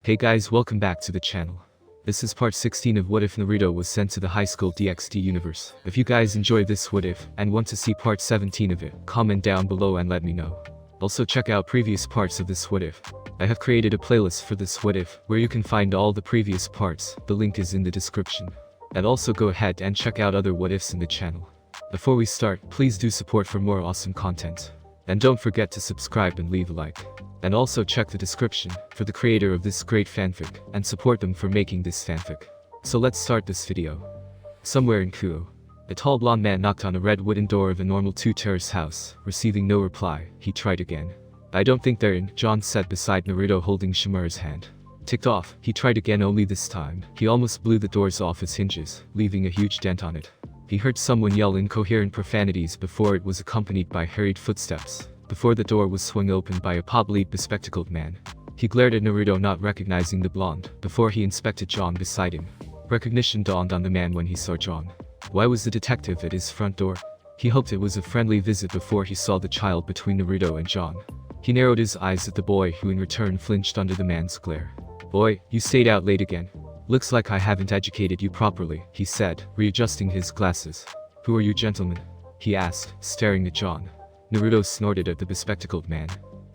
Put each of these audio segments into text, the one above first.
Hey guys, welcome back to the channel. This is part 16 of What If Naruto was sent to the Highschool DxD universe. If you guys enjoyed this What If, and want to see part 17 of it, comment down below and let me know. Also check out previous parts of this What If. I have created a playlist for this What If, where you can find all the previous parts, the link is in the description. And also go ahead and check out other What Ifs in the channel. Before we start, please do support for more awesome content. And don't forget to subscribe and leave a like. And also check the description for the creator of this great fanfic and support them for making this fanfic. So let's start this video. Somewhere in Kuo, a tall blonde man knocked on a red wooden door of a normal two-terrace house. Receiving no reply, he tried again. I don't think they're in, John said beside Naruto holding Shimura's hand. Ticked off, he tried again, only this time he almost blew the doors off its hinges, leaving a huge dent on it. He heard someone yell incoherent profanities before it was accompanied by hurried footsteps. Before the door was swung open by a pot-bellied bespectacled man. He glared at Naruto, not recognizing the blonde, before he inspected John beside him. Recognition dawned on the man when he saw John. Why was the detective at his front door? He hoped it was a friendly visit before he saw the child between Naruto and John. He narrowed his eyes at the boy, who in return flinched under the man's glare. "Boy, you stayed out late again. Looks like I haven't educated you properly," he said, readjusting his glasses. "Who are you gentlemen?" he asked, staring at John. Naruto snorted at the bespectacled man.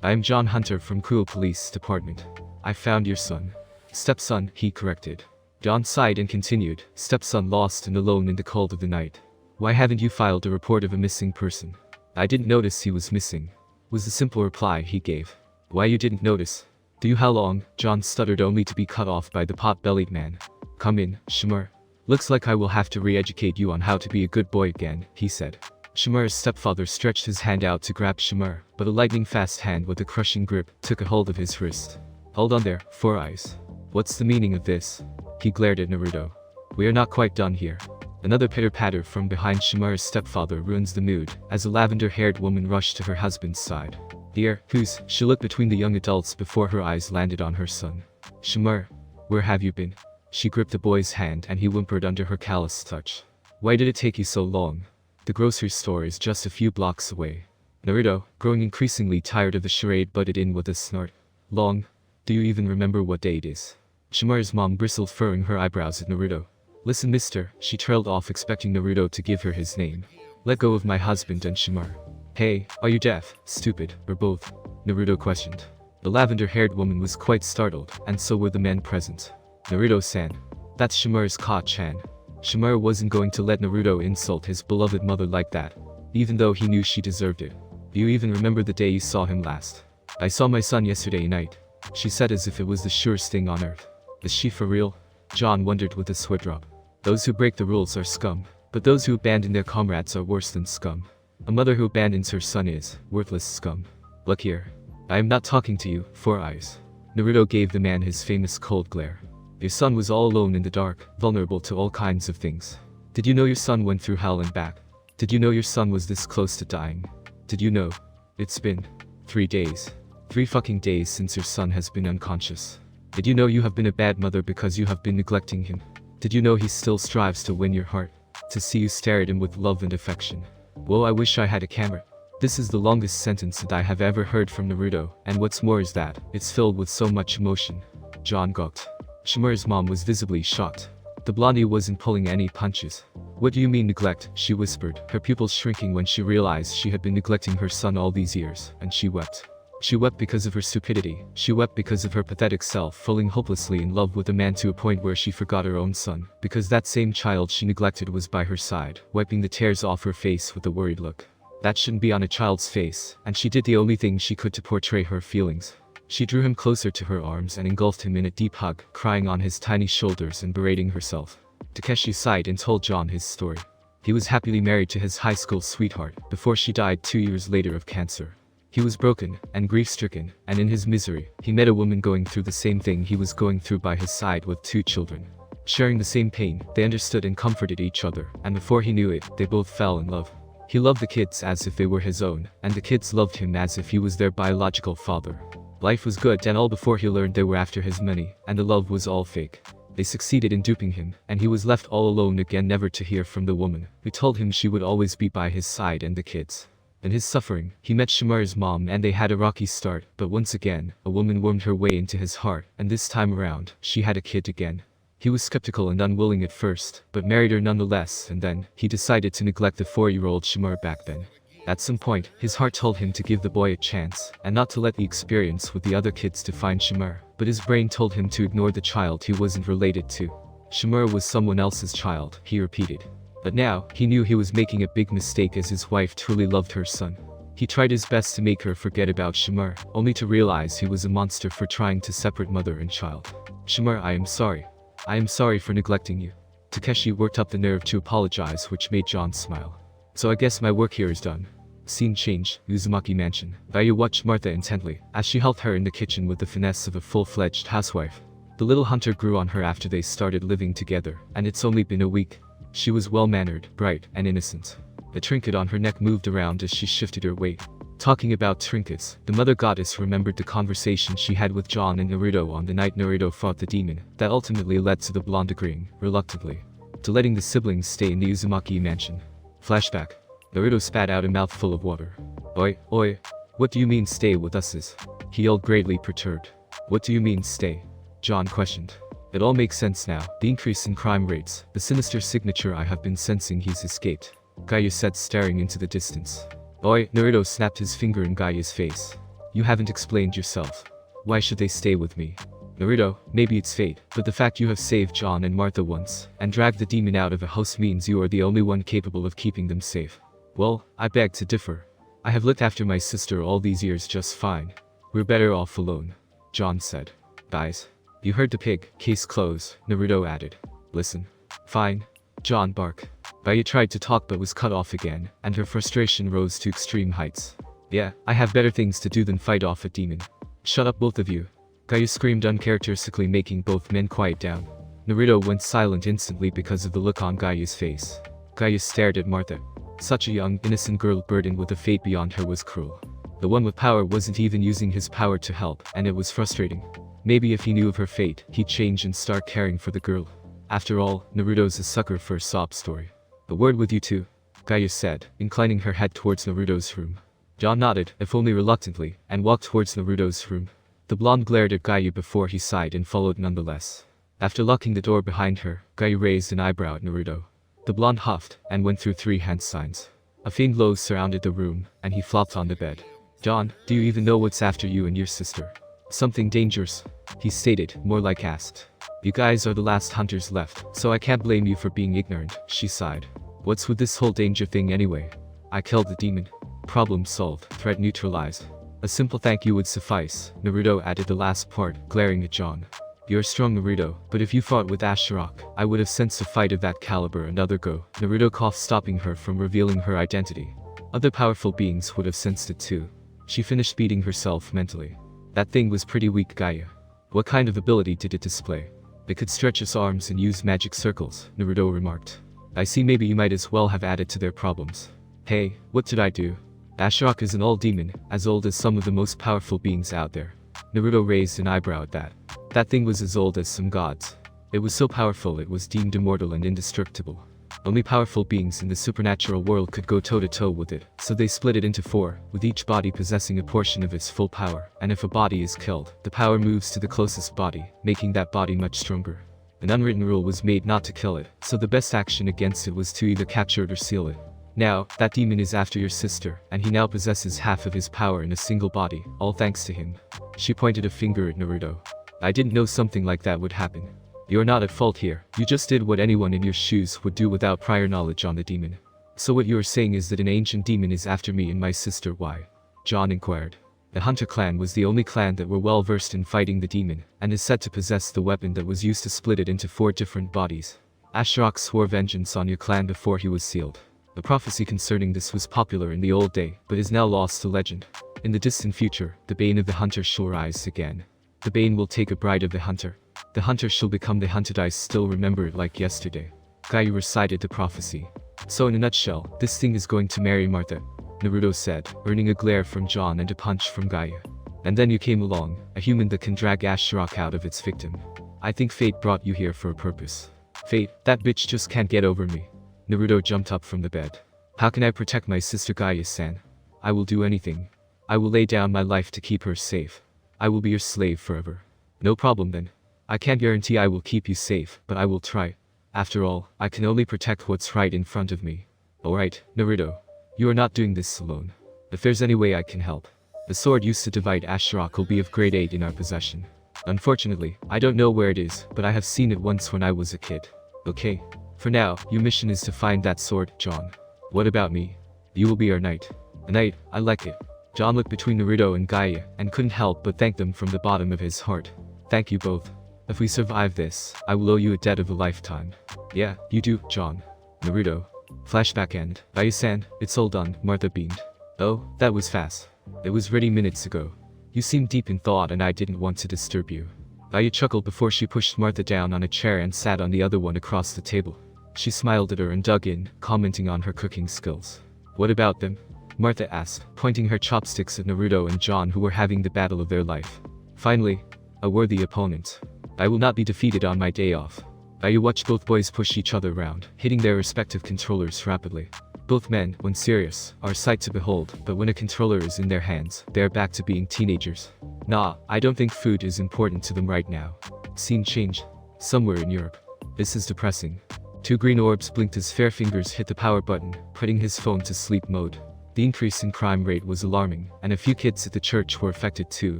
"I am John Hunter from Kuo Police Department. I found your son." "Stepson," he corrected. John sighed and continued, "Stepson lost and alone in the cold of the night. Why haven't you filed a report of a missing person?" "I didn't notice he was missing," was the simple reply he gave. "Why you didn't notice? Do you how long?" John stuttered, only to be cut off by the pot-bellied man. "Come in, Shimura. Looks like I will have to re-educate you on how to be a good boy again," he said. Shimura's stepfather stretched his hand out to grab Shimura, but a lightning-fast hand with a crushing grip took a hold of his wrist. "Hold on there, Four Eyes. What's the meaning of this?" He glared at Naruto. "We are not quite done here." Another pitter-patter from behind Shimura's stepfather ruins the mood, as a lavender-haired woman rushed to her husband's side. "Dear, who's?" She looked between the young adults before her eyes landed on her son. "Shimura, where have you been?" She gripped the boy's hand and he whimpered under her callous touch. "Why did it take you so long? The grocery store is just a few blocks away." Naruto, growing increasingly tired of the charade, butted in with a snort. "Long? Do you even remember what day it is?" Shimura's mom bristled, furrowing her eyebrows at Naruto. "Listen, mister," she trailed off, expecting Naruto to give her his name. "Let go of my husband and Shimura." "Hey, are you deaf, stupid, or both?" Naruto questioned. The lavender-haired woman was quite startled, and so were the men present. "Naruto-san. That's Shimura's Ka-chan." Shimura wasn't going to let Naruto insult his beloved mother like that, even though he knew she deserved it. "Do you even remember the day you saw him last?" "I saw my son yesterday night," she said as if it was the surest thing on earth. "Is she for real?" John wondered with a sweat drop. "Those who break the rules are scum, but those who abandon their comrades are worse than scum. A mother who abandons her son is worthless scum. Look here. I am not talking to you, Four Eyes." Naruto gave the man his famous cold glare. "Your son was all alone in the dark, vulnerable to all kinds of things. Did you know your son went through hell and back? Did you know your son was this close to dying? Did you know? It's been 3 days. 3 fucking days since your son has been unconscious. Did you know you have been a bad mother because you have been neglecting him? Did you know he still strives to win your heart? To see you stare at him with love and affection. Whoa, I wish I had a camera." This is the longest sentence that I have ever heard from Naruto, and what's more is that it's filled with so much emotion. John gulped. Shimura's mom was visibly shocked. The blondie wasn't pulling any punches. "What do you mean neglect?" she whispered, her pupils shrinking when she realized she had been neglecting her son all these years, and she wept. She wept because of her stupidity. She wept because of her pathetic self falling hopelessly in love with a man to a point where she forgot her own son, because that same child she neglected was by her side, wiping the tears off her face with a worried look. That shouldn't be on a child's face, and she did the only thing she could to portray her feelings. She drew him closer to her arms and engulfed him in a deep hug, crying on his tiny shoulders and berating herself. Takeshi sighed and told John his story. He was happily married to his high school sweetheart before she died 2 years later of cancer. He was broken and grief-stricken, and in his misery, he met a woman going through the same thing he was going through by his side with 2 children. Sharing the same pain, they understood and comforted each other, and before he knew it, they both fell in love. He loved the kids as if they were his own, and the kids loved him as if he was their biological father. Life was good and all before he learned they were after his money, and the love was all fake. They succeeded in duping him, and he was left all alone again, never to hear from the woman, who told him she would always be by his side and the kids. In his suffering, he met Shimaru's mom and they had a rocky start, but once again, a woman wormed her way into his heart, and this time around, she had a kid again. He was skeptical and unwilling at first, but married her nonetheless, and then, he decided to neglect the 4-year-old Shimaru back then. At some point, his heart told him to give the boy a chance, and not to let the experience with the other kids define Shimaru, but his brain told him to ignore the child he wasn't related to. Shimaru was someone else's child, he repeated. But now, he knew he was making a big mistake as his wife truly loved her son. He tried his best to make her forget about Shimaru, only to realize he was a monster for trying to separate mother and child. Shimaru, I am sorry. I am sorry for neglecting you. Takeshi worked up the nerve to apologize, which made John smile. So I guess my work here is done. Scene change, Uzumaki Mansion. Kaguya watched Martha intently, as she helped her in the kitchen with the finesse of a full-fledged housewife. The little hunter grew on her after they started living together, and it's only been a week. She was well-mannered, bright, and innocent. The trinket on her neck moved around as she shifted her weight. Talking about trinkets, the mother goddess remembered the conversation she had with John and Naruto on the night Naruto fought the demon, that ultimately led to the blonde agreeing, reluctantly, to letting the siblings stay in the Uzumaki mansion. Flashback. Naruto spat out a mouthful of water. Oi, oi. What do you mean stay with us is? He yelled, greatly perturbed. What do you mean stay? John questioned. It all makes sense now. The increase in crime rates, the sinister signature I have been sensing. He's escaped. Kaguya said, staring into the distance. Oi, Naruto snapped his finger in Kaguya's face. You haven't explained yourself. Why should they stay with me? Naruto, maybe it's fate, but the fact you have saved John and Martha once, and dragged the demon out of a house means you are the only one capable of keeping them safe. Well, I beg to differ. I have looked after my sister all these years just fine. We're better off alone. John said. Guys. You heard the pig, case closed, Naruto added. Listen. Fine. John barked. Kaguya tried to talk but was cut off again, and her frustration rose to extreme heights. Yeah, I have better things to do than fight off a demon. Shut up both of you. Kaguya screamed uncharacteristically, making both men quiet down. Naruto went silent instantly because of the look on Kaguya's face. Kaguya stared at Martha. Such a young, innocent girl burdened with a fate beyond her was cruel. The one with power wasn't even using his power to help, and it was frustrating. Maybe if he knew of her fate, he'd change and start caring for the girl. After all, Naruto's a sucker for a sob story. A word with you two, Kaguya said, inclining her head towards Naruto's room. John nodded, if only reluctantly, and walked towards Naruto's room. The blonde glared at Kaguya before he sighed and followed nonetheless. After locking the door behind her, Kaguya raised an eyebrow at Naruto. The blonde huffed, and went through 3 hand signs. A faint glow surrounded the room, and he flopped on the bed. John, do you even know what's after you and your sister? Something dangerous, he stated, more like asked. You guys are the last hunters left, so I can't blame you for being ignorant, she sighed. What's with this whole danger thing anyway? I killed the demon. Problem solved, threat neutralized. A simple thank you would suffice, Naruto added the last part, glaring at John. You're strong, Naruto, but if you fought with Ashirok, I would have sensed a fight of that caliber another go. Naruto coughed, stopping her from revealing her identity. Other powerful beings would have sensed it too. She finished beating herself mentally. That thing was pretty weak, Kaguya. What kind of ability did it display? It could stretch its arms and use magic circles, Naruto remarked. I see, maybe you might as well have added to their problems. Hey, what did I do? Ashirok is an all-demon, as old as some of the most powerful beings out there. Naruto raised an eyebrow at that. That thing was as old as some gods. It was so powerful it was deemed immortal and indestructible. Only powerful beings in the supernatural world could go toe-to-toe with it, so they split it into 4, with each body possessing a portion of its full power, and if a body is killed, the power moves to the closest body, making that body much stronger. An unwritten rule was made not to kill it, so the best action against it was to either capture it or seal it. Now, that demon is after your sister, and he now possesses half of his power in a single body, all thanks to him. She pointed a finger at Naruto. I didn't know something like that would happen. You're not at fault here, you just did what anyone in your shoes would do without prior knowledge on the demon. So what you are saying is that an ancient demon is after me and my sister, why? John inquired. The Hunter clan was the only clan that were well versed in fighting the demon, and is said to possess the weapon that was used to split it into 4 different bodies. Ashirok swore vengeance on your clan before he was sealed. The prophecy concerning this was popular in the old day, but is now lost to legend. In the distant future, the bane of the hunter shall rise again. The bane will take a bride of the hunter. The hunter shall become the hunted. I still remember it like yesterday. Kaguya recited the prophecy. So in a nutshell, this thing is going to marry Martha, Naruto said, earning a glare from John and a punch from Kaguya. And then you came along, a human that can drag Ashirok out of its victim. I think fate brought you here for a purpose. Fate, that bitch just can't get over me. Naruto jumped up from the bed. How can I protect my sister, Kaguya-san? I will do anything. I will lay down my life to keep her safe. I will be your slave forever. No problem then. I can't guarantee I will keep you safe, but I will try. After all, I can only protect what's right in front of me. Alright, Naruto. You are not doing this alone. If there's any way I can help. The sword used to divide Ashirock will be of great aid in our possession. Unfortunately, I don't know where it is, but I have seen it once when I was a kid. Okay. For now, your mission is to find that sword, John. What about me? You will be our knight. A knight, I like it. John looked between Naruto and Kaguya, and couldn't help but thank them from the bottom of his heart. Thank you both. If we survive this, I will owe you a debt of a lifetime. Yeah, you do, John. Naruto. Flashback end. Kaguya-san, it's all done, Martha beamed. Oh, that was fast. It was ready minutes ago. You seemed deep in thought and I didn't want to disturb you. Kaguya chuckled before she pushed Martha down on a chair and sat on the other one across the table. She smiled at her and dug in, commenting on her cooking skills. What about them? Martha asked, pointing her chopsticks at Naruto and John who were having the battle of their life. Finally, a worthy opponent. I will not be defeated on my day off. Kaguya watched both boys push each other around, hitting their respective controllers rapidly. Both men, when serious, are a sight to behold, but when a controller is in their hands, they are back to being teenagers. Nah, I don't think food is important to them right now. Scene change. Somewhere in Europe. This is depressing. 2 green orbs blinked as Fair Fingers hit the power button, putting his phone to sleep mode. The increase in crime rate was alarming, and a few kids at the church were affected too,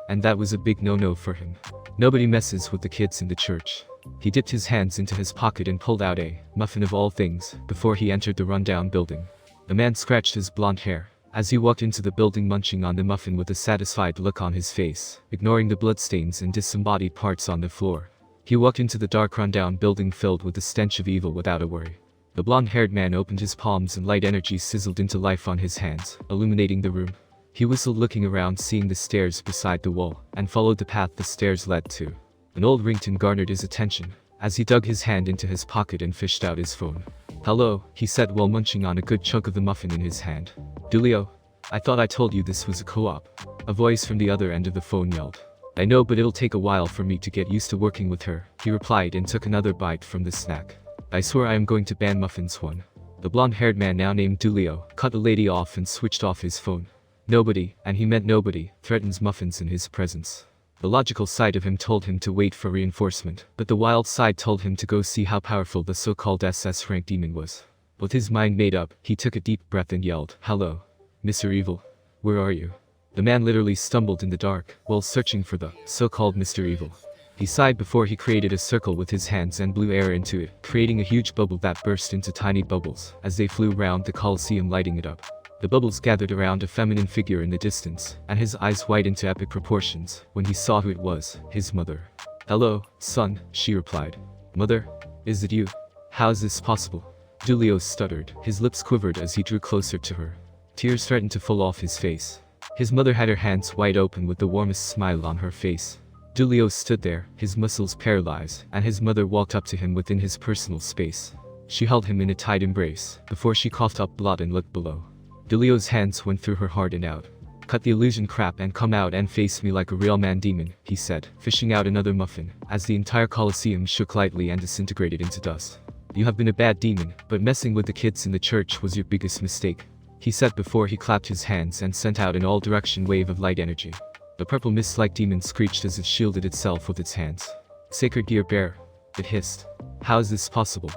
and that was a big no-no for him. Nobody messes with the kids in the church. He dipped his hands into his pocket and pulled out a muffin of all things before he entered the rundown building. The man scratched his blonde hair as he walked into the building, munching on the muffin with a satisfied look on his face, ignoring the bloodstains and disembodied parts on the floor. He walked into the dark rundown building filled with the stench of evil without a worry. The blonde-haired man opened his palms and light energy sizzled into life on his hands, illuminating the room. He whistled, looking around, seeing the stairs beside the wall, and followed the path the stairs led to. An old ringtone garnered his attention as he dug his hand into his pocket and fished out his phone. Hello, he said while munching on a good chunk of the muffin in his hand. Dulio, I thought I told you this was a co-op. A voice from the other end of the phone yelled. I know, but it'll take a while for me to get used to working with her, he replied and took another bite from the snack. I swear I am going to ban muffins one. The blonde-haired man, now named Dulio, cut the lady off and switched off his phone. Nobody, and he meant nobody, threatens muffins in his presence. The logical side of him told him to wait for reinforcement, but the wild side told him to go see how powerful the so-called SS rank demon was. With his mind made up, he took a deep breath and yelled, Hello, Mr. Evil. Where are you? The man literally stumbled in the dark while searching for the so-called Mr. Evil. He sighed before he created a circle with his hands and blew air into it, creating a huge bubble that burst into tiny bubbles as they flew round the Colosseum, lighting it up. The bubbles gathered around a feminine figure in the distance, and his eyes widened to epic proportions when he saw who it was, his mother. Hello, son, she replied. Mother? Is it you? How is this possible? Dulio stuttered, his lips quivered as he drew closer to her. Tears threatened to fall off his face. His mother had her hands wide open with the warmest smile on her face. Dulio stood there, his muscles paralyzed, and his mother walked up to him within his personal space. She held him in a tight embrace, before she coughed up blood and looked below. Dulio's hands went through her heart and out. Cut the illusion crap and come out and face me like a real man, demon, he said, fishing out another muffin, as the entire Colosseum shook lightly and disintegrated into dust. You have been a bad demon, but messing with the kids in the church was your biggest mistake, he said before he clapped his hands and sent out an all-direction wave of light energy. The purple mist-like demon screeched as it shielded itself with its hands. Sacred gear bearer, it hissed. How is this possible?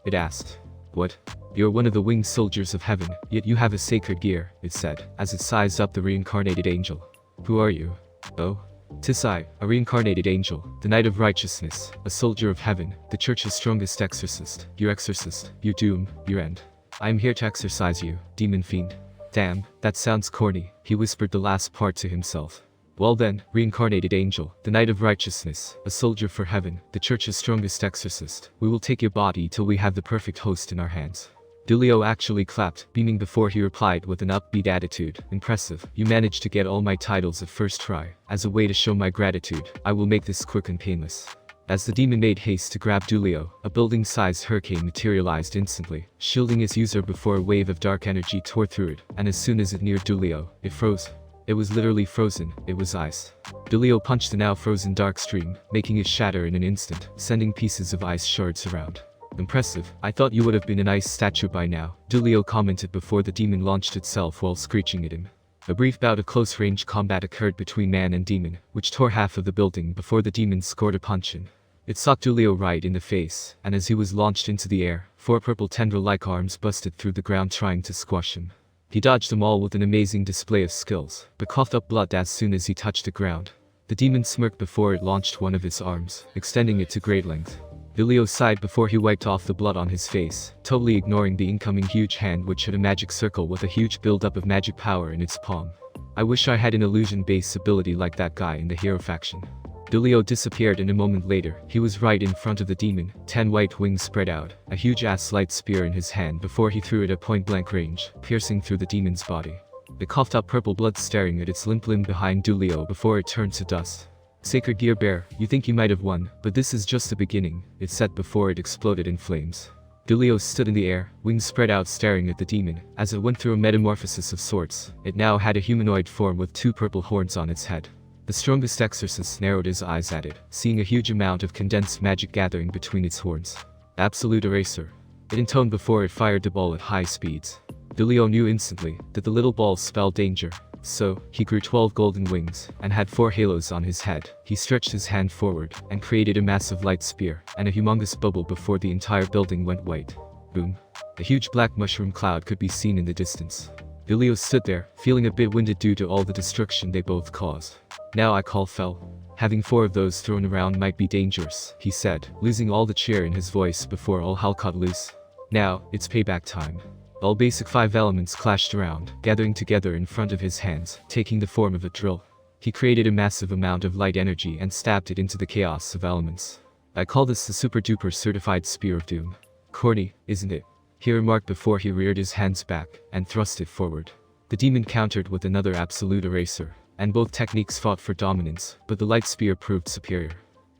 It asked. What? You're one of the winged soldiers of heaven, yet you have a sacred gear, it said, as it sized up the reincarnated angel. Who are you? Oh? 'Tis I, a reincarnated angel, the knight of righteousness, a soldier of heaven, the church's strongest exorcist, your doom, your end. I am here to exorcise you, demon fiend. Damn, that sounds corny, he whispered the last part to himself. Well then, reincarnated angel, the knight of righteousness, a soldier for heaven, the church's strongest exorcist, we will take your body till we have the perfect host in our hands. Dulio actually clapped, beaming before he replied with an upbeat attitude. Impressive, you managed to get all my titles at first try. As a way to show my gratitude, I will make this quick and painless. As the demon made haste to grab Dulio, a building-sized hurricane materialized instantly, shielding its user before a wave of dark energy tore through it, and as soon as it neared Dulio, it froze. It was literally frozen, it was ice. Dulio punched the now frozen dark stream, making it shatter in an instant, sending pieces of ice shards around. Impressive, I thought you would have been an ice statue by now, Dulio commented before the demon launched itself while screeching at him. A brief bout of close-range combat occurred between man and demon, which tore half of the building before the demon scored a punch in. It socked Dulio right in the face, and as he was launched into the air, 4 purple tendril-like arms busted through the ground trying to squash him. He dodged them all with an amazing display of skills, but coughed up blood as soon as he touched the ground. The demon smirked before it launched one of its arms, extending it to great length. Dulio sighed before he wiped off the blood on his face, totally ignoring the incoming huge hand which had a magic circle with a huge buildup of magic power in its palm. I wish I had an illusion-based ability like that guy in the hero faction. Dulio disappeared, and a moment later, he was right in front of the demon, 10 white wings spread out, a huge-ass light spear in his hand before he threw it at point-blank range, piercing through the demon's body. It coughed up purple blood staring at its limp limb behind Dulio before it turned to dust. Sacred Gear Bear, you think you might have won, but this is just the beginning, it said before it exploded in flames. Dulio stood in the air, wings spread out staring at the demon. As it went through a metamorphosis of sorts, it now had a humanoid form with 2 purple horns on its head. The strongest exorcist narrowed his eyes at it, seeing a huge amount of condensed magic gathering between its horns. Absolute Eraser. It intoned before it fired the ball at high speeds. Dulio knew instantly that the little ball spelled danger. So, he grew 12 golden wings, and had 4 halos on his head. He stretched his hand forward, and created a massive light spear, and a humongous bubble before the entire building went white. Boom. A huge black mushroom cloud could be seen in the distance. Dulio stood there, feeling a bit winded due to all the destruction they both caused. Now I call foul. Having 4 of those thrown around might be dangerous, he said, losing all the cheer in his voice before all hell cut loose. Now, it's payback time. All basic 5 elements clashed around, gathering together in front of his hands, taking the form of a drill. He created a massive amount of light energy and stabbed it into the chaos of elements. I call this the super-duper certified Spear of Doom. Corny, isn't it? He remarked before he reared his hands back, and thrust it forward. The demon countered with another absolute eraser, and both techniques fought for dominance, but the light spear proved superior.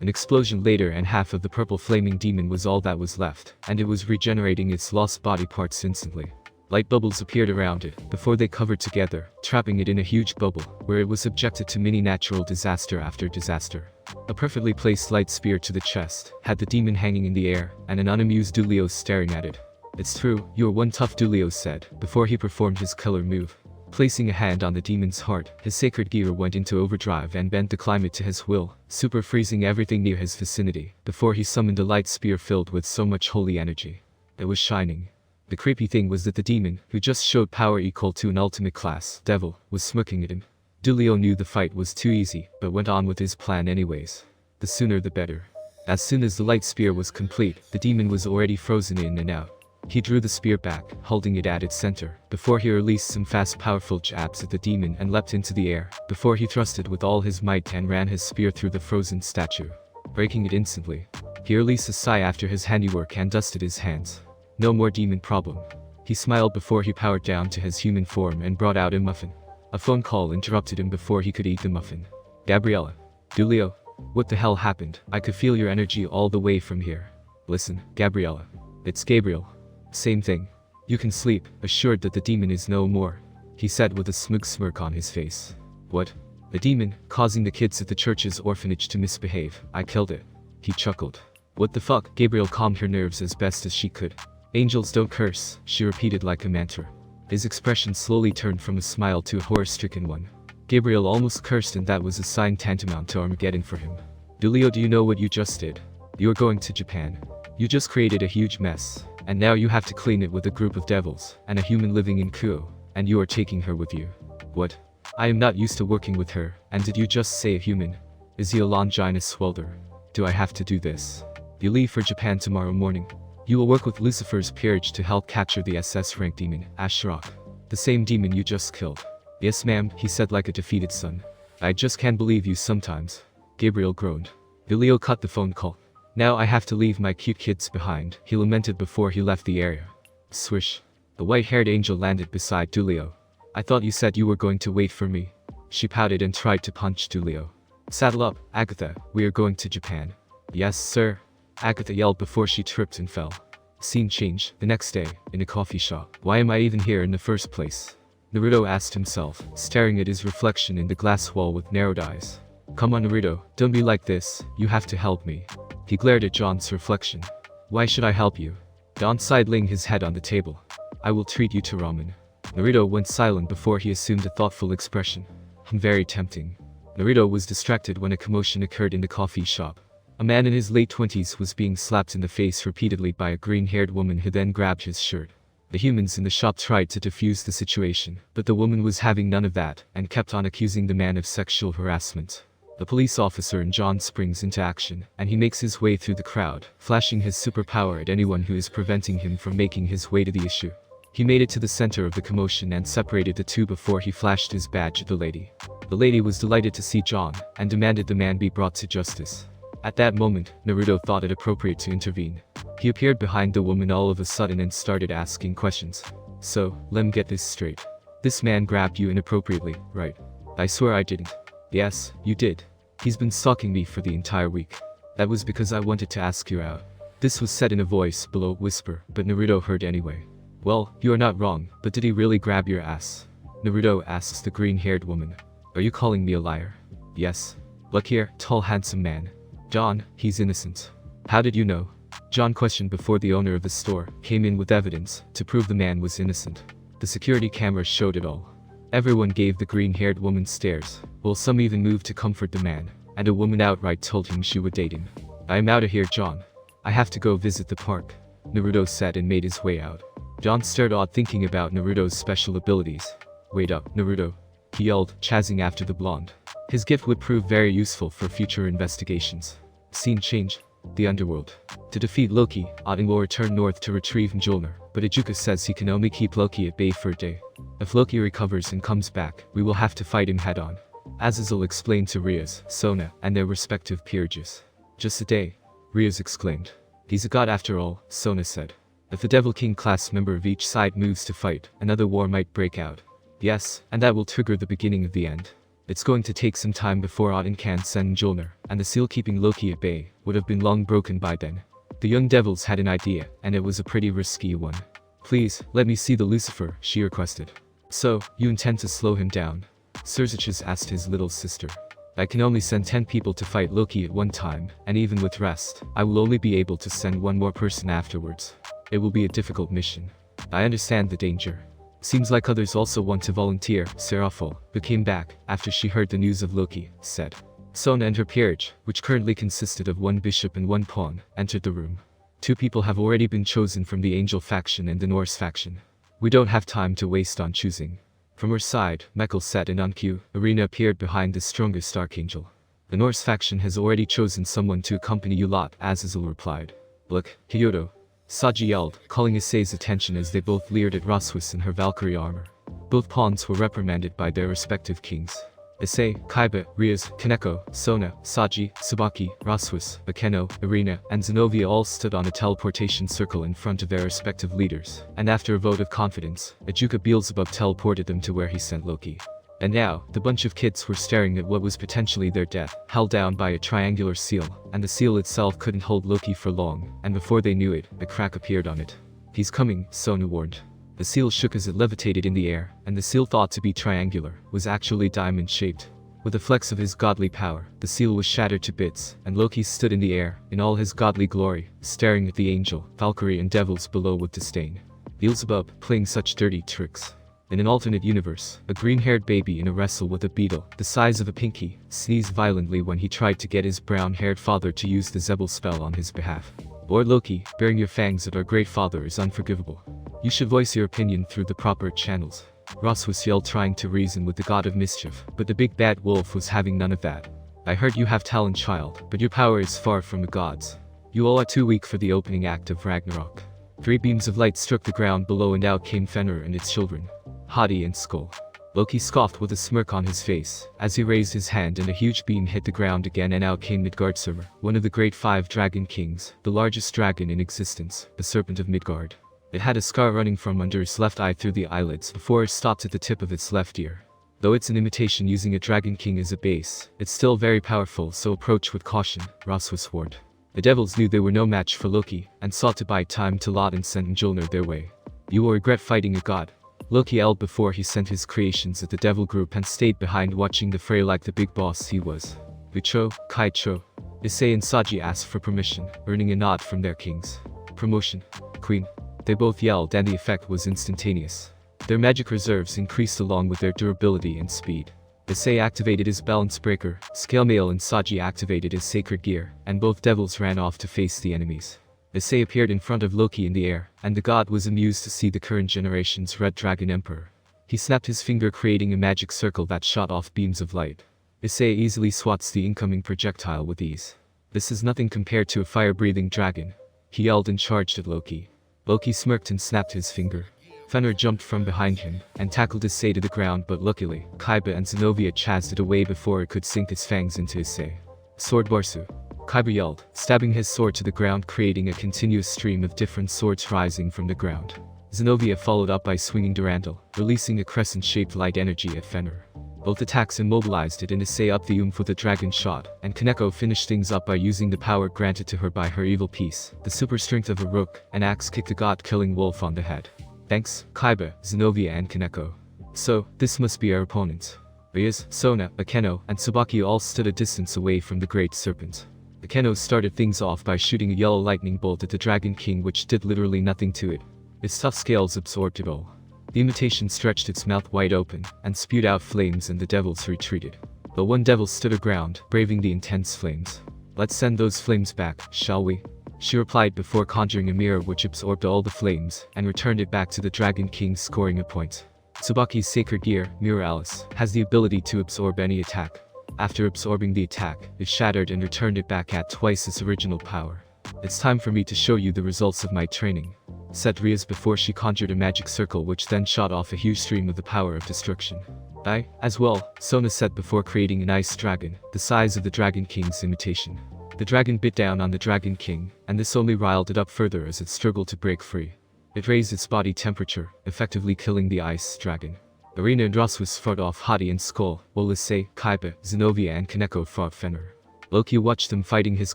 An explosion later and half of the purple flaming demon was all that was left, and it was regenerating its lost body parts instantly. Light bubbles appeared around it, before they covered together, trapping it in a huge bubble, where it was subjected to mini natural disaster after disaster. A perfectly placed light spear to the chest, had the demon hanging in the air, and an unamused Dulio staring at it. It's true, you're one tough, Dulio said, before he performed his killer move. Placing a hand on the demon's heart, his sacred gear went into overdrive and bent the climate to his will, super freezing everything near his vicinity, before he summoned a light spear filled with so much holy energy. It was shining. The creepy thing was that the demon, who just showed power equal to an ultimate class, devil, was smirking at him. Dulio knew the fight was too easy, but went on with his plan anyways. The sooner the better. As soon as the light spear was complete, the demon was already frozen in and out. He drew the spear back, holding it at its center, before he released some fast powerful jabs at the demon and leapt into the air, before he thrusted with all his might and ran his spear through the frozen statue, breaking it instantly. He released a sigh after his handiwork and dusted his hands. No more demon problem. He smiled before he powered down to his human form and brought out a muffin. A phone call interrupted him before he could eat the muffin. Gabriella. Dulio. What the hell happened? I could feel your energy all the way from here. Listen, Gabriella. It's Gabriel. Same thing. You can sleep, assured that the demon is no more, he said with a smug smirk on his face. What? The demon, causing the kids at the church's orphanage to misbehave. I killed it. He chuckled. What the fuck? Gabriel calmed her nerves as best as she could. Angels don't curse, she repeated like a mantra. His expression slowly turned from a smile to a horror-stricken one. Gabriel almost cursed, and that was a sign tantamount to Armageddon for him. Dulio, do you know what you just did? You're going to Japan. You just created a huge mess, and now you have to clean it with a group of devils, and a human living in Kuo, and you are taking her with you. What? I am not used to working with her, and did you just say a human? Is he a Longinus Swelder? Do I have to do this? You leave for Japan tomorrow morning. You will work with Lucifer's peerage to help capture the SS rank demon, Ashrok. The same demon you just killed. Yes ma'am, he said like a defeated son. I just can't believe you sometimes. Gabriel groaned. Dulio cut the phone call. Now I have to leave my cute kids behind, he lamented before he left the area. Swish. The white-haired angel landed beside Dulio. I thought you said you were going to wait for me. She pouted and tried to punch Dulio. Saddle up, Agatha, we are going to Japan. Yes, sir. Agatha yelled before she tripped and fell. Scene change, the next day, in a coffee shop. Why am I even here in the first place? Naruto asked himself, staring at his reflection in the glass wall with narrowed eyes. Come on Naruto, don't be like this, you have to help me. He glared at John's reflection. Why should I help you? Don sighed, laying his head on the table. I will treat you to ramen. Naruto went silent before he assumed a thoughtful expression. Very tempting. Naruto was distracted when a commotion occurred in the coffee shop. A man in his late 20s was being slapped in the face repeatedly by a green-haired woman who then grabbed his shirt. The humans in the shop tried to defuse the situation, but the woman was having none of that and kept on accusing the man of sexual harassment. The police officer in John springs into action, and he makes his way through the crowd, flashing his superpower at anyone who is preventing him from making his way to the issue. He made it to the center of the commotion and separated the two before he flashed his badge at the lady. The lady was delighted to see John, and demanded the man be brought to justice. At that moment, Naruto thought it appropriate to intervene. He appeared behind the woman all of a sudden and started asking questions. So, let me get this straight. This man grabbed you inappropriately, right? I swear I didn't. Yes, you did. He's been stalking me for the entire week. That was because I wanted to ask you out. This was said in a voice below whisper, but Naruto heard anyway. Well, you are not wrong, but did he really grab your ass? Naruto asks the green-haired woman. Are you calling me a liar? Yes. Look here, tall handsome man. John, he's innocent. How did you know? John questioned before the owner of the store came in with evidence to prove the man was innocent. The security cameras showed it all. Everyone gave the green-haired woman stares, while some even moved to comfort the man, and a woman outright told him she would date him. I am out of here, John. I have to go visit the park. Naruto said and made his way out. John stared odd thinking about Naruto's special abilities. Wait up, Naruto. He yelled, chasing after the blonde. His gift would prove very useful for future investigations. Scene change. The underworld. To defeat Loki, Aden will return north to retrieve Mjolnir, but Ijuka says he can only keep Loki at bay for a day. If Loki recovers and comes back, we will have to fight him head-on. Azazel explained to Rias, Sona, and their respective peerages. Just a day, Rias exclaimed. He's a god after all, Sona said. If the Devil King class member of each side moves to fight, another war might break out. Yes, and that will trigger the beginning of the end. It's going to take some time before Aden can send Mjolnir, and the seal keeping Loki at bay would have been long broken by then. The young devils had an idea, and it was a pretty risky one. Please, let me see the Lucifer, she requested. So, you intend to slow him down? Xerxes asked his little sister. I can only send 10 people to fight Loki at one time, and even with rest, I will only be able to send one more person afterwards. It will be a difficult mission. I understand the danger. Seems like others also want to volunteer, Seraphol, who came back after she heard the news of Loki, said. Sona and her peerage, which currently consisted of one bishop and one pawn, entered the room. 2 people have already been chosen from the Angel faction and the Norse faction. We don't have time to waste on choosing. From her side, Mekl said, and on cue, Irina appeared behind the strongest archangel. The Norse faction has already chosen someone to accompany you lot, Azazel replied. Look, Kyoto. Saji yelled, calling Issei's attention as they both leered at Raswis in her Valkyrie armor. Both pawns were reprimanded by their respective kings. Issei, Kaiba, Rias, Kaneko, Sona, Saji, Tsubaki, Raswis, Bakeno, Irina, and Zenobia all stood on a teleportation circle in front of their respective leaders, and after a vote of confidence, Ijuka Beelzebub teleported them to where he sent Loki. And now, the bunch of kids were staring at what was potentially their death, held down by a triangular seal, and the seal itself couldn't hold Loki for long, and before they knew it, a crack appeared on it. He's coming, Sona warned. The seal shook as it levitated in the air, and the seal thought to be triangular, was actually diamond-shaped. With a flex of his godly power, the seal was shattered to bits, and Loki stood in the air, in all his godly glory, staring at the angel, Valkyrie and devils below with disdain. Beelzebub, playing such dirty tricks. In an alternate universe, a green-haired baby in a wrestle with a beetle, the size of a pinky, sneezed violently when he tried to get his brown-haired father to use the Zebul spell on his behalf. Lord Loki, bearing your fangs at our great father is unforgivable. You should voice your opinion through the proper channels. Raswis yelled, trying to reason with the god of mischief, but the big bad wolf was having none of that. I heard you have talent, child, but your power is far from the gods. You all are too weak for the opening act of Ragnarok. 3 beams of light struck the ground below and out came Fenrir and its children. Hati and Skull. Loki scoffed with a smirk on his face, as he raised his hand and a huge beam hit the ground again, and out came Midgardsormr, one of the great 5 dragon kings, the largest dragon in existence, the Serpent of Midgard. It had a scar running from under its left eye through the eyelids before it stopped at the tip of its left ear. Though it's an imitation using a dragon king as a base, it's still very powerful, so approach with caution, Raswis warned. The devils knew they were no match for Loki, and sought to buy time to Lot and send Mjolnir their way. You will regret fighting a god. Loki yelled before he sent his creations at the devil group and stayed behind watching the fray like the big boss he was. Bucho, Kaicho. Issei and Saji asked for permission, earning a nod from their kings. Promotion. Queen. They both yelled and the effect was instantaneous. Their magic reserves increased along with their durability and speed. Issei activated his balance breaker, Scalemail and Saji activated his sacred gear, and both devils ran off to face the enemies. Issei appeared in front of Loki in the air, and the god was amused to see the current generation's Red Dragon Emperor. He snapped his finger creating a magic circle that shot off beams of light. Issei easily swats the incoming projectile with ease. This is nothing compared to a fire-breathing dragon. He yelled and charged at Loki. Loki smirked and snapped his finger. Fenrir jumped from behind him and tackled Issei to the ground, but luckily, Kaiba and Zenobia chased it away before it could sink its fangs into Issei. Sword Barsu. Kaiba yelled, stabbing his sword to the ground, creating a continuous stream of different swords rising from the ground. Zenobia followed up by swinging Durandal, releasing a crescent-shaped light energy at Fenrir. Both attacks immobilized it and Issei up the with a dragon shot, and Kaneko finished things up by using the power granted to her by her evil piece, the super strength of a rook, and axe kicked the god-killing wolf on the head. Thanks, Kaiba, Zenobia and Kaneko. So, this must be our opponents. Ryuz, Sona, Akeno, and Tsubaki all stood a distance away from the Great Serpent. Akeno started things off by shooting a yellow lightning bolt at the Dragon King, which did literally nothing to it. Its tough scales absorbed it all. The imitation stretched its mouth wide open, and spewed out flames, and the devils retreated. But one devil stood her ground, braving the intense flames. Let's send those flames back, shall we? She replied before conjuring a mirror which absorbed all the flames, and returned it back to the Dragon King, scoring a point. Tsubaki's sacred gear, Mirror Alice, has the ability to absorb any attack. After absorbing the attack, it shattered and returned it back at twice its original power. It's time for me to show you the results of my training, said Ryuz before she conjured a magic circle which then shot off a huge stream of the power of destruction. I, as well, Sona said before creating an ice dragon, the size of the Dragon King's imitation. The dragon bit down on the Dragon King, and this only riled it up further as it struggled to break free. It raised its body temperature, effectively killing the ice dragon. Arena and Rasmus fought off Hati and Skull, while Issei, Kaiba, Zenobia and Kaneko fought Fenrir. Loki watched them fighting his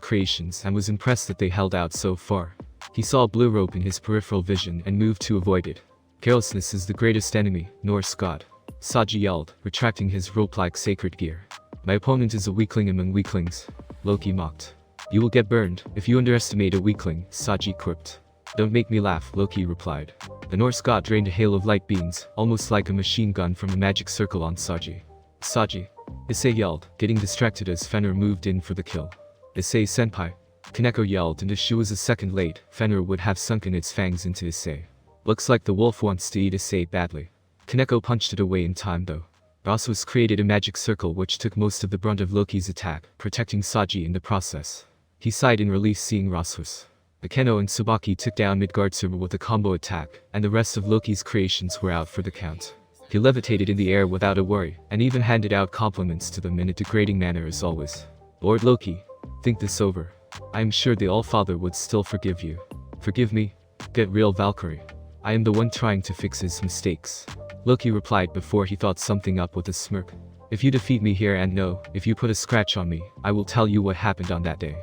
creations and was impressed that they held out so far. He saw a blue rope in his peripheral vision and moved to avoid it. Carelessness is the greatest enemy, Norse god. Saji yelled, retracting his rope-like sacred gear. My opponent is a weakling among weaklings. Loki mocked. You will get burned if you underestimate a weakling, Saji quipped. Don't make me laugh, Loki replied. The Norse god drained a hail of light beams, almost like a machine gun from a magic circle on Saji. Saji. Issei yelled, getting distracted as Fenrir moved in for the kill. Issei senpai. Kaneko yelled, and if she was a second late, Fenrir would have sunken its fangs into Issei. Looks like the wolf wants to eat Issei badly. Kaneko punched it away in time though. Rasmus created a magic circle which took most of the brunt of Loki's attack, protecting Saji in the process. He sighed in relief seeing Rasmus. Akeno and Tsubaki took down Midgardsormr with a combo attack, and the rest of Loki's creations were out for the count. He levitated in the air without a worry, and even handed out compliments to them in a degrading manner as always. Lord Loki, think this over. I am sure the Allfather would still forgive you. Forgive me? Get real, Valkyrie. I am the one trying to fix his mistakes. Loki replied before he thought something up with a smirk. If you defeat me here, and no, if you put a scratch on me, I will tell you what happened on that day.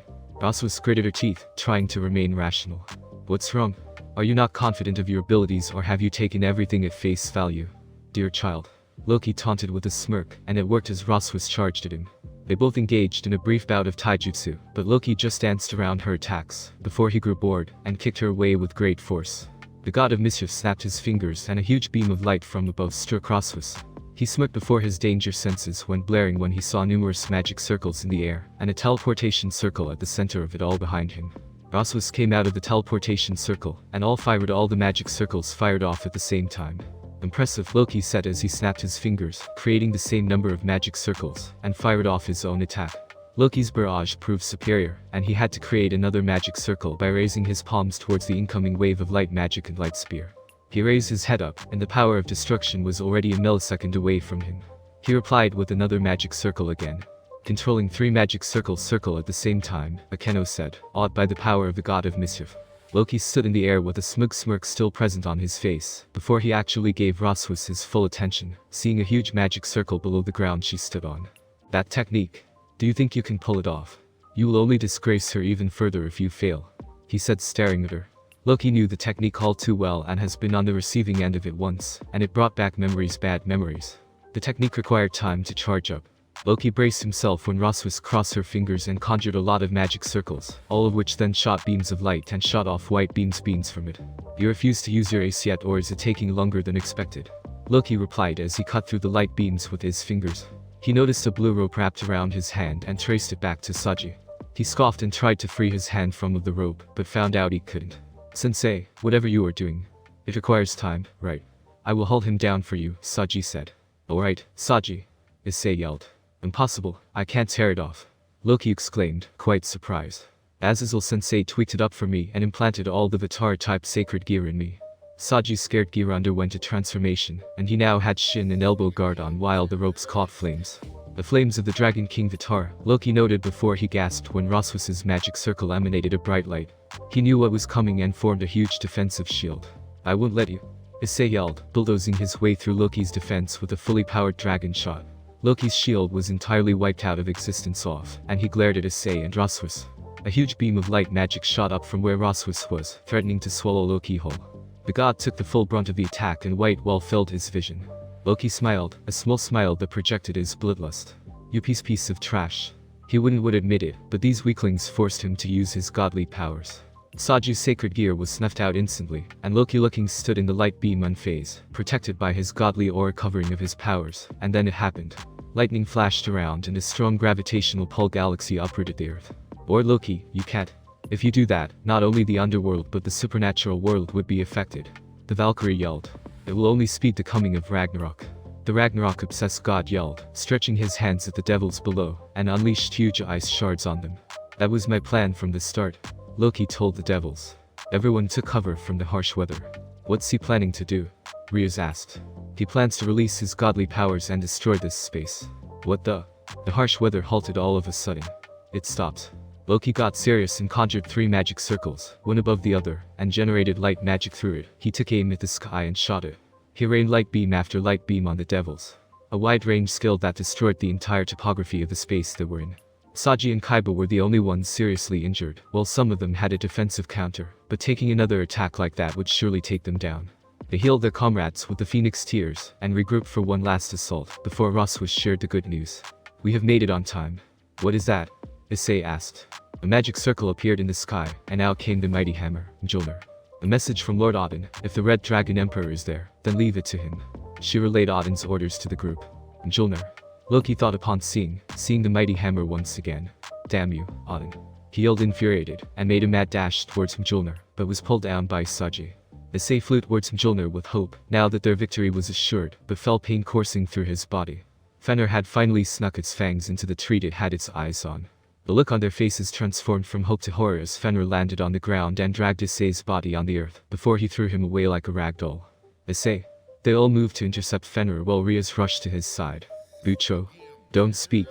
Rasmus gritted her teeth, trying to remain rational. What's wrong? Are you not confident of your abilities, or have you taken everything at face value? Dear child. Loki taunted with a smirk, and it worked as Rasmus charged at him. They both engaged in a brief bout of taijutsu, but Loki just danced around her attacks, before he grew bored, and kicked her away with great force. The god of mischief snapped his fingers and a huge beam of light from above struck Rasmus. He smirked before his danger senses went blaring when he saw numerous magic circles in the air, and a teleportation circle at the center of it all behind him. Rasmus came out of the teleportation circle, and all the magic circles fired off at the same time. Impressive, Loki said as he snapped his fingers, creating the same number of magic circles, and fired off his own attack. Loki's barrage proved superior, and he had to create another magic circle by raising his palms towards the incoming wave of light magic and light spear. He raised his head up, and the power of destruction was already a millisecond away from him. He replied with another magic circle again. Controlling 3 magic circles circle at the same time, Akeno said, awed by the power of the god of mischief. Loki stood in the air with a smug smirk still present on his face, before he actually gave Rasmus his full attention, seeing a huge magic circle below the ground she stood on. That technique. Do you think you can pull it off? You will only disgrace her even further if you fail, he said staring at her. Loki knew the technique all too well and has been on the receiving end of it once, and it brought back bad memories. The technique required time to charge up. Loki braced himself when Rasmus crossed her fingers and conjured a lot of magic circles, all of which then shot beams of light and shot off white beams from it. You refuse to use your ace yet, or is it taking longer than expected? Loki replied as he cut through the light beams with his fingers. He noticed a blue rope wrapped around his hand and traced it back to Saji. He scoffed and tried to free his hand from the rope, but found out he couldn't. Sensei, whatever you are doing, it requires time, right? I will hold him down for you, Saji said. Alright, Saji, Issei yelled. Impossible, I can't tear it off. Loki exclaimed, quite surprised. Azazel-sensei tweaked it up for me and implanted all the Vitar-type sacred gear in me. Saji's scared gear underwent a transformation, and he now had shin and elbow guard on while the ropes caught flames. The flames of the Dragon King Vitar, Loki noted before he gasped when Roswus's magic circle emanated a bright light. He knew what was coming and formed a huge defensive shield. I won't let you, Issei yelled, bulldozing his way through Loki's defense with a fully powered dragon shot. Loki's shield was entirely wiped out of existence off, and he glared at Issei and Roswus. A huge beam of light magic shot up from where Roswus was, threatening to swallow Loki whole. The god took the full brunt of the attack and white wall filled his vision. Loki smiled, a small smile that projected his bloodlust. You piece of trash. He would admit it, but these weaklings forced him to use his godly powers. Saji's sacred gear was snuffed out instantly, and Loki stood in the light beam unfazed, protected by his godly aura covering of his powers, and then it happened. Lightning flashed around and a strong gravitational pull galaxy uprooted the earth. Or Loki, you can't. If you do that, not only the underworld but the supernatural world would be affected. The Valkyrie yelled. It will only speed the coming of Ragnarok. The Ragnarok-obsessed god yelled, stretching his hands at the devils below, and unleashed huge ice shards on them. That was my plan from the start, Loki told the devils. Everyone took cover from the harsh weather. What's he planning to do? Rios asked. He plans to release his godly powers and destroy this space. What the? The harsh weather halted all of a sudden. It stopped. Loki got serious and conjured 3 magic circles, one above the other, and generated light magic through it. He took aim at the sky and shot it. He rained light beam after light beam on the devils. A wide-range skill that destroyed the entire topography of the space they were in. Saji and Kaiba were the only ones seriously injured, while some of them had a defensive counter, but taking another attack like that would surely take them down. They healed their comrades with the Phoenix Tears, and regrouped for one last assault, before Roswus shared the good news. We have made it on time. What is that? Issei asked. A magic circle appeared in the sky, and out came the mighty hammer, Mjolnir. A message from Lord Odin. If the Red Dragon Emperor is there, then leave it to him. She relayed Odin's orders to the group. Mjolnir. Loki thought upon seeing the mighty hammer once again. Damn you, Odin. He yelled infuriated, and made a mad dash towards Mjolnir, but was pulled down by Saji. Issei flew towards Mjolnir with hope, now that their victory was assured, but felt pain coursing through his body. Fenrir had finally snuck its fangs into the tree it had its eyes on. The look on their faces transformed from hope to horror as Fenrir landed on the ground and dragged Issei's body on the earth, before he threw him away like a rag doll. Issei. They all moved to intercept Fenrir while Rios rushed to his side. Bucho. Don't speak.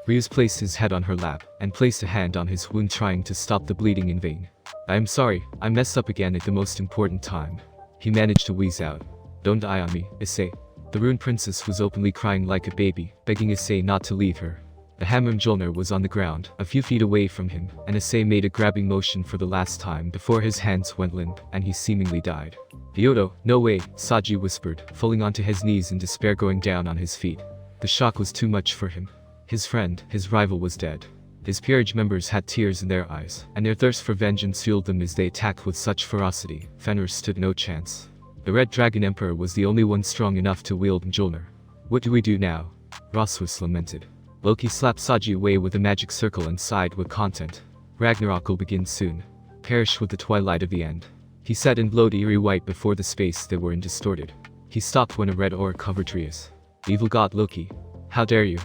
Rios placed his head on her lap, and placed a hand on his wound trying to stop the bleeding in vain. I am sorry, I messed up again at the most important time. He managed to wheeze out. Don't die on me, Issei. The Rune Princess was openly crying like a baby, begging Issei not to leave her. The hammer Mjolnir was on the ground, a few feet away from him, and Issei made a grabbing motion for the last time before his hands went limp, and he seemingly died. Hyodo, no way, Saji whispered, falling onto his knees in despair going down on his feet. The shock was too much for him. His friend, his rival was dead. His peerage members had tears in their eyes, and their thirst for vengeance fueled them as they attacked with such ferocity. Fenrir stood no chance. The Red Dragon Emperor was the only one strong enough to wield Mjolnir. What do we do now? Roswus lamented. Loki slapped Saji away with a magic circle and sighed with content. Ragnarok will begin soon. Perish with the twilight of the end. He said and glowed eerie white before the space they were in distorted. He stopped when a red aura covered Rios. Evil god Loki. How dare you?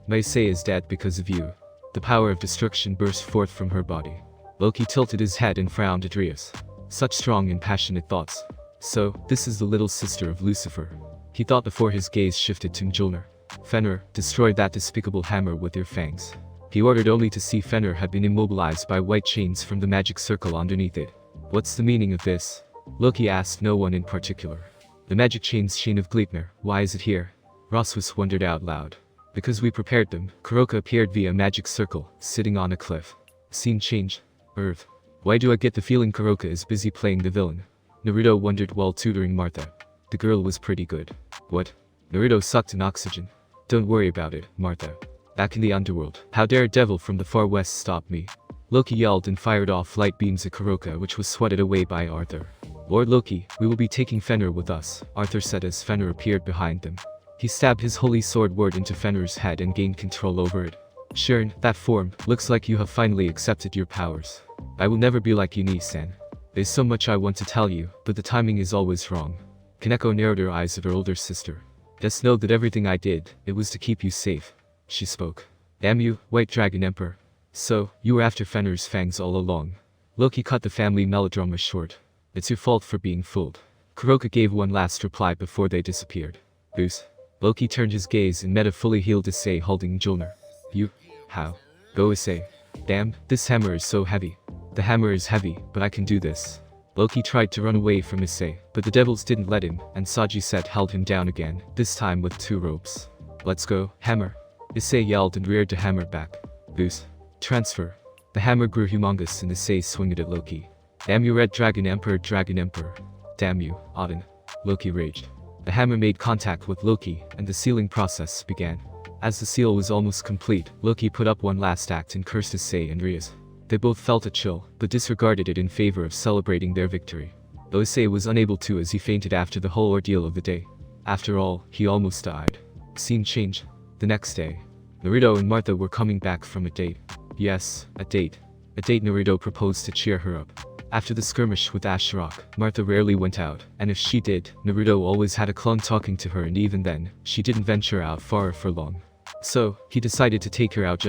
My Issei is dead because of you. The power of destruction burst forth from her body. Loki tilted his head and frowned at Rios. Such strong and passionate thoughts. So, this is the little sister of Lucifer. He thought before his gaze shifted to Mjolnir. Fenrir, destroy that despicable hammer with your fangs. He ordered only to see Fenrir had been immobilized by white chains from the magic circle underneath it. What's the meaning of this? Loki asked no one in particular. The magic chains chain of Gleipnir, why is it here? Roswus wondered out loud. Because we prepared them. Kuroka appeared via magic circle, sitting on a cliff. Scene change. Earth. Why do I get the feeling Kuroka is busy playing the villain? Naruto wondered while tutoring Martha. The girl was pretty good. What? Naruto sucked in oxygen. Don't worry about it, Martha. Back in the underworld, how dare a devil from the far west stop me? Loki yelled and fired off light beams at Kuroka, which was swatted away by Arthur. Lord Loki, we will be taking Fenrir with us, Arthur said as Fenrir appeared behind them. He stabbed his holy sword word into Fenrir's head and gained control over it. Sharon, that form, looks like you have finally accepted your powers. I will never be like you, Nii-san. There's so much I want to tell you, but the timing is always wrong. Kaneko narrowed her eyes at her older sister. Just know that everything I did, it was to keep you safe. She spoke. Damn you, White Dragon Emperor. So, you were after Fenrir's fangs all along. Loki cut the family melodrama short. It's your fault for being fooled. Kuroka gave one last reply before they disappeared. Goose. Loki turned his gaze and met a fully healed Issei holding Mjolnir. You? How? Go Issei. Damn, this hammer is so heavy. The hammer is heavy, but I can do this. Loki tried to run away from Issei, but the devils didn't let him, and Saji-set held him down again, this time with 2 ropes. Let's go, hammer. Issei yelled and reared to hammer back. Goose. Transfer. The hammer grew humongous and Issei swung it at Loki. Damn you, Red Dragon Emperor, Dragon Emperor. Damn you, Odin. Loki raged. The hammer made contact with Loki, and the sealing process began. As the seal was almost complete, Loki put up one last act and cursed Issei and Rias. They both felt a chill, but disregarded it in favor of celebrating their victory. Though Issei was unable to as he fainted after the whole ordeal of the day. After all, he almost died. Scene change. The next day. Naruto and Martha were coming back from a date. Yes, a date. A date Naruto proposed to cheer her up. After the skirmish with Ashirock, Martha rarely went out, and if she did, Naruto always had a clone talking to her, and even then, she didn't venture out far for long. So, he decided to take her out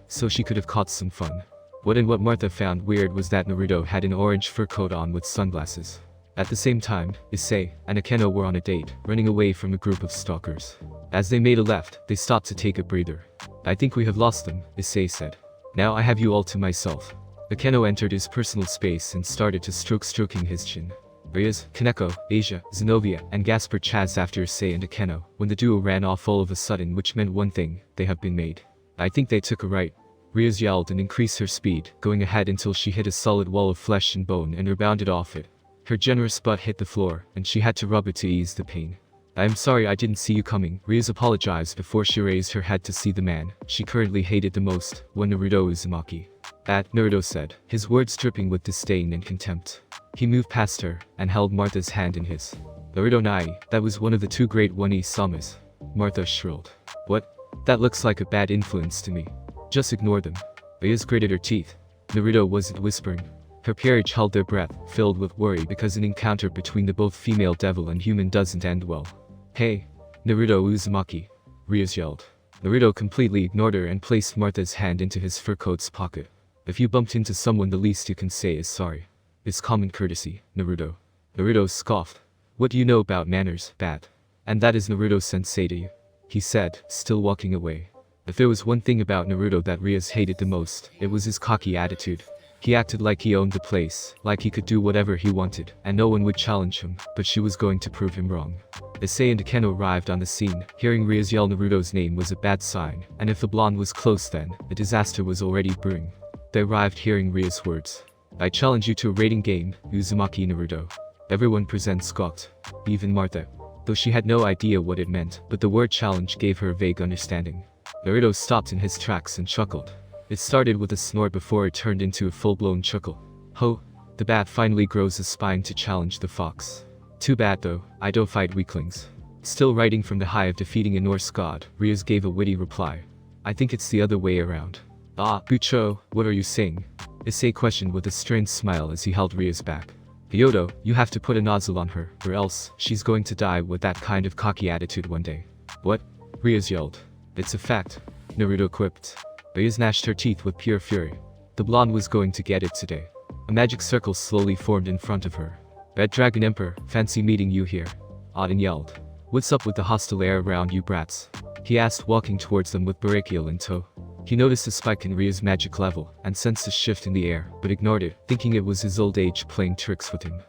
so she could have caught some fun. What Martha found weird was that Naruto had an orange fur coat on with sunglasses. At the same time, Issei and Akeno were on a date, running away from a group of stalkers. As they made a left, they stopped to take a breather. I think we have lost them, Issei said. Now I have you all to myself. Akeno entered his personal space and started to stroking his chin. Rias, Kaneko, Asia, Zenobia, and Gaspar chased after Issei and Akeno, when the duo ran off all of a sudden, which meant one thing, they have been made. I think they took a right. Rias yelled and increased her speed, going ahead until she hit a solid wall of flesh and bone and rebounded off it. Her generous butt hit the floor, and she had to rub it to ease the pain. I am sorry I didn't see you coming, Rias apologized before she raised her head to see the man she currently hated the most, Naruto Uzumaki. That, Naruto said, his words dripping with disdain and contempt. He moved past her, and held Martha's hand in his. Naruto Nai, that was one of the 2 great One-Samas. Martha shrilled. What? That looks like a bad influence to me. Just ignore them. Rias gritted her teeth. Naruto wasn't whispering. Her peerage held their breath, filled with worry because an encounter between the both female devil and human doesn't end well. Hey, Naruto Uzumaki, Rias yelled. Naruto completely ignored her and placed Martha's hand into his fur coat's pocket. If you bumped into someone, the least you can say is sorry. It's common courtesy, Naruto. Naruto scoffed. What do you know about manners, Bat? And that is Naruto-sensei to you? He said, still walking away. If there was one thing about Naruto that Rias hated the most, it was his cocky attitude. He acted like he owned the place, like he could do whatever he wanted, and no one would challenge him, but she was going to prove him wrong. Issei and Akeno arrived on the scene. Hearing Rias yell Naruto's name was a bad sign, and if the blonde was close then, a disaster was already brewing. They arrived hearing Rias' words. I challenge you to a rating game, Uzumaki Naruto. Everyone presents scoffed. Even Martha. Though she had no idea what it meant, but the word challenge gave her a vague understanding. Naruto stopped in his tracks and chuckled. It started with a snort before it turned into a full-blown chuckle. Ho! The bat finally grows a spine to challenge the fox. Too bad though, I don't fight weaklings. Still riding from the high of defeating a Norse god, Rias gave a witty reply. I think it's the other way around. Ah, Bucho, what are you saying? Issei questioned with a strange smile as he held Rias back. Kyoto, you have to put a nozzle on her, or else, she's going to die with that kind of cocky attitude one day. What? Rias yelled. It's a fact, Naruto quipped. Rias gnashed her teeth with pure fury. The blonde was going to get it today. A magic circle slowly formed in front of her. Red Dragon Emperor, fancy meeting you here. Odin yelled. What's up with the hostile air around you brats? He asked, walking towards them with Barakiel in tow. He noticed a spike in Ria's magic level, and sensed a shift in the air, but ignored it, thinking it was his old age playing tricks with him.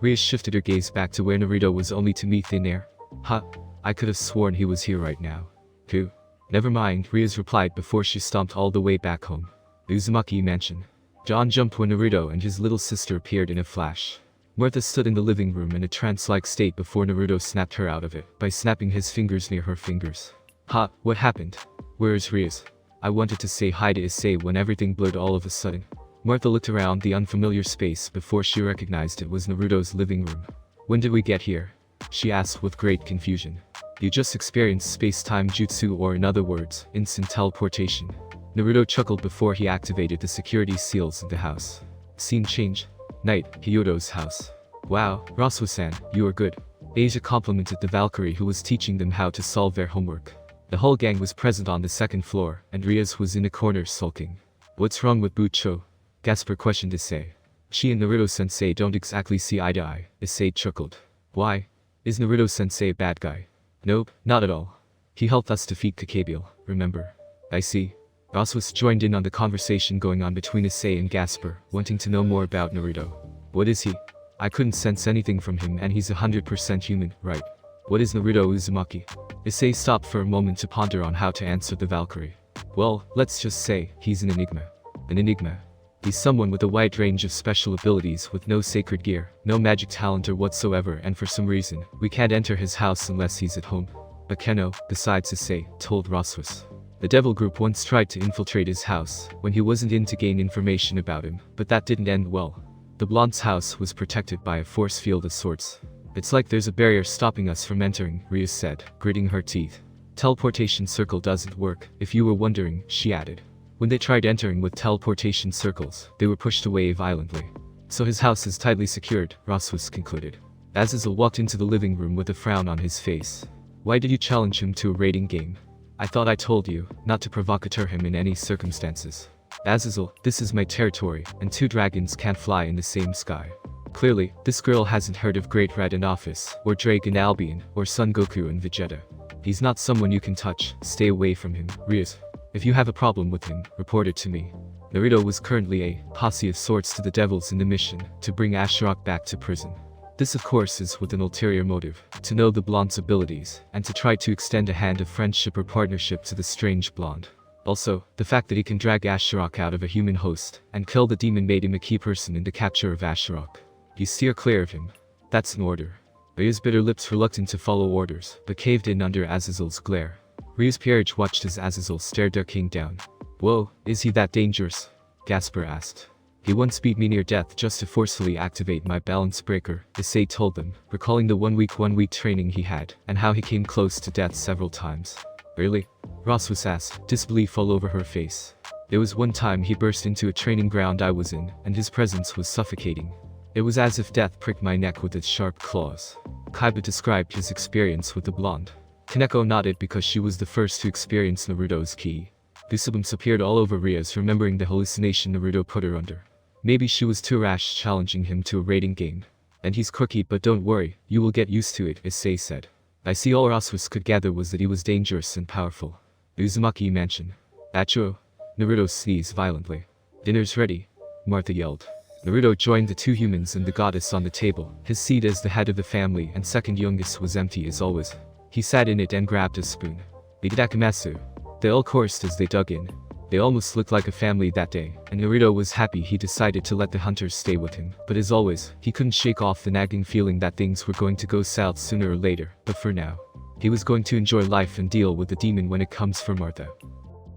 Ria shifted her gaze back to where Naruto was, only to meet thin air. Huh, I could have sworn he was here right now. Who? Never mind, Rias replied before she stomped all the way back home. The Uzumaki mansion. John jumped when Naruto and his little sister appeared in a flash. Martha stood in the living room in a trance-like state before Naruto snapped her out of it, by snapping his fingers near her fingers. Ha, what happened? Where is Rias? I wanted to say hi to Issei when everything blurred all of a sudden. Martha looked around the unfamiliar space before she recognized it was Naruto's living room. When did we get here? She asked with great confusion. You just experienced space-time jutsu, or in other words, instant teleportation. Naruto chuckled before he activated the security seals of the house. Scene change. Night, Hyoto's house. Wow, Rasuo-san, you are good. Asia complimented the Valkyrie who was teaching them how to solve their homework. The whole gang was present on the second floor, and Rias was in a corner sulking. What's wrong with Bucho? Gasper questioned Issei. She and Naruto-sensei don't exactly see eye to eye, Issei chuckled. Why? Is Naruto-sensei a bad guy? Nope, not at all. He helped us defeat Kakabeel, remember? I see. Rasuo joined in on the conversation going on between Issei and Gasper, wanting to know more about Naruto. What is he? I couldn't sense anything from him, and he's 100% human, right? What is Naruto Uzumaki? Issei stopped for a moment to ponder on how to answer the Valkyrie. Well, let's just say, he's an enigma. An enigma. He's someone with a wide range of special abilities with no sacred gear, no magic talent or whatsoever, and for some reason, we can't enter his house unless he's at home. Akeno, besides Issei, told Rasuo. The Devil Group once tried to infiltrate his house, when he wasn't in to gain information about him, but that didn't end well. The blonde's house was protected by a force field of sorts. It's like there's a barrier stopping us from entering, Rias said, gritting her teeth. Teleportation circle doesn't work, if you were wondering, she added. When they tried entering with teleportation circles, they were pushed away violently. So his house is tightly secured, Rasuo concluded. Azazel walked into the living room with a frown on his face. Why did you challenge him to a raiding game? I thought I told you, not to provocateur him in any circumstances. Azazel, this is my territory, and two dragons can't fly in the same sky. Clearly, this girl hasn't heard of Great Red in Office, or Drake and Albion, or Son Goku and Vegeta. He's not someone you can touch, stay away from him, Rias. If you have a problem with him, report it to me. Naruto was currently a posse of sorts to the devils in the mission, to bring Ashiok back to prison. This of course is with an ulterior motive, to know the blonde's abilities, and to try to extend a hand of friendship or partnership to the strange blonde. Also, the fact that he can drag Ashiok out of a human host, and kill the demon made him a key person in the capture of Ashiok. You steer clear of him. That's an order. Rias bit her lips, reluctant to follow orders, but caved in under Azazel's glare. Rias Pierge watched as Azazel stared their king down. Whoa, is he that dangerous? Gasper asked. He once beat me near death just to forcefully activate my balance breaker, Issei told them, recalling the one week training he had, and how he came close to death several times. Really? Rasuo asked, disbelief all over her face. There was one time he burst into a training ground I was in, and his presence was suffocating. It was as if death pricked my neck with its sharp claws. Kaiba described his experience with the blonde. Kaneko nodded because she was the first to experience Naruto's ki. Goosebumps appeared all over Rias, remembering the hallucination Naruto put her under. Maybe she was too rash challenging him to a raiding game. And he's quirky, but don't worry, you will get used to it, Issei said. I see all Rasuo could gather was that he was dangerous and powerful. The Uzumaki mansion. Acho. Naruto sneezed violently. Dinner's ready, Martha yelled. Naruto joined the two humans and the goddess on the table. His seat as the head of the family and second youngest was empty as always. He sat in it and grabbed a spoon. Itadakimasu. They all chorused as they dug in. They almost looked like a family that day, and Naruto was happy he decided to let the hunters stay with him. But as always, he couldn't shake off the nagging feeling that things were going to go south sooner or later, but for now, he was going to enjoy life and deal with the demon when it comes for Martha.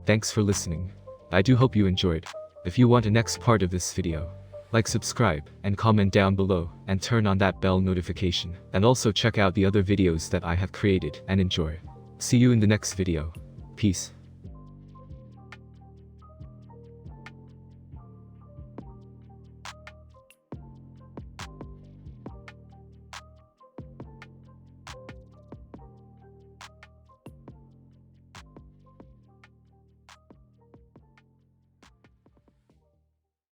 Thanks for listening. I do hope you enjoyed. If you want a next part of this video, like, subscribe, and comment down below, and turn on that bell notification, and also check out the other videos that I have created, and enjoy. See you in the next video. Peace.